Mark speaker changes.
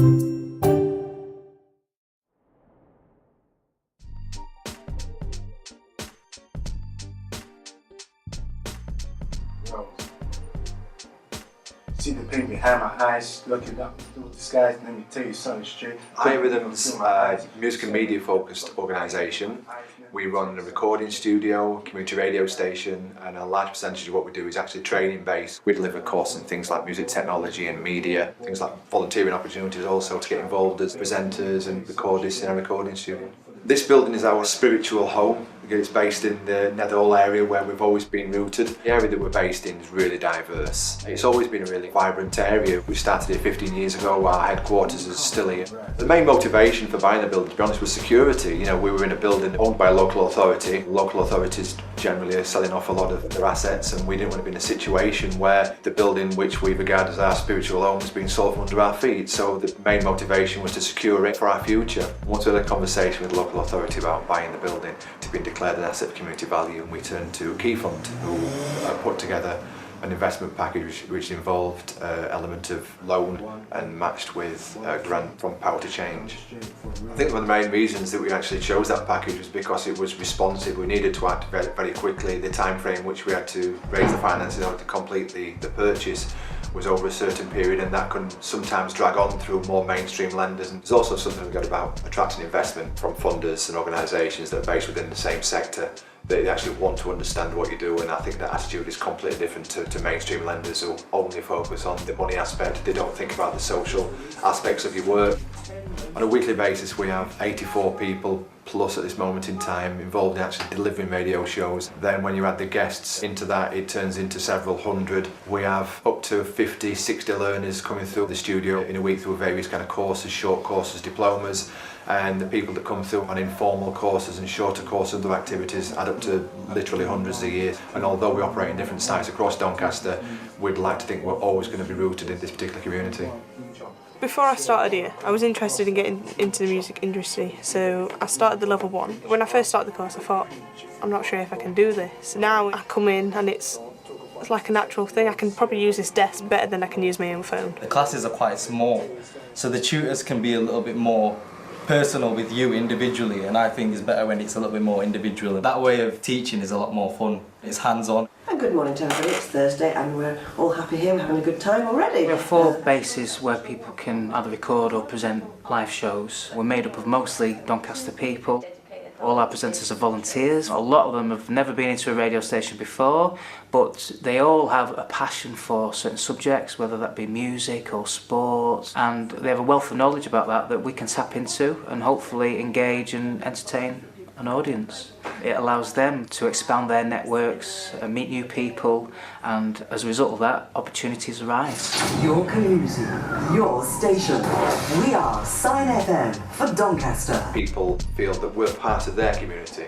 Speaker 1: See the pain behind my eyes, looking up through the skies, and let me tell you something straight.
Speaker 2: iRhythm's music and media focused organisation. We run a recording studio, community radio station, and a large percentage of what we do is actually training based. We deliver courses in things like music technology and media, things like volunteering opportunities also to get involved as presenters and recordists in our recording studio. This building is our spiritual home. It's based in the Nether Hall area where we've always been rooted. The area that we're based in is really diverse. It's always been a really vibrant area. We started here 15 years ago. Our headquarters is still here. The main motivation for buying the building, to be honest, was security. You know, we were in a building owned by a local authority. Local authorities generally are selling off a lot of their assets, and we didn't want to be in a situation where the building which we regard as our spiritual home is being sold from under our feet. So the main motivation was to secure it for our future. Once we had a conversation with the local authority about buying the building to be declared an asset of community value, and we turned to Key Fund, who put together an investment package which involved an element of loan and matched with a grant from Power to Change. I think one of the main reasons that we actually chose that package was because it was responsive. We needed to act very, very quickly. The time frame which we had to raise the finances in order to complete the purchase was over a certain period, and that can sometimes drag on through more mainstream lenders. And there's also something we've got about attracting investment from funders and organisations that are based within the same sector. They actually want to understand what you do, and I think that attitude is completely different to mainstream lenders who only focus on the money aspect. They don't think about the social aspects of your work. On a weekly basis we have 84 people plus at this moment in time involved in actually delivering radio shows. Then when you add the guests into that, it turns into several hundred. We have up to 50, 60 learners coming through the studio in a week through various kind of courses, short courses, diplomas, and the people that come through on informal courses and shorter courses and other activities add up to literally hundreds a year. And although we operate in different sites across Doncaster, we'd like to think we're always going to be rooted in this particular community.
Speaker 3: Before I started here, I was interested in getting into the music industry, so I started the level 1. When I first started the course, I thought, I'm not sure if I can do this. Now I come in and it's like a natural thing. I can probably use this desk better than I can use my own phone.
Speaker 4: The classes are quite small, so the tutors can be a little bit more personal with you individually, and I think it's better when it's a little bit more individual. That way of teaching is a lot more fun. It's hands-on.
Speaker 5: And good morning to everybody. It's Thursday and we're all happy here. We're having a good time already.
Speaker 6: We have 4 bases where people can either record or present live shows. We're made up of mostly Doncaster people. All our presenters are volunteers. A lot of them have never been into a radio station before, but they all have a passion for certain subjects, whether that be music or sports, and they have a wealth of knowledge about that we can tap into and hopefully engage and entertain an audience. It allows them to expand their networks, meet new people, and as a result of that, opportunities arise.
Speaker 7: Your community, your station. We are Sign FM for Doncaster.
Speaker 2: People feel that we're part of their community.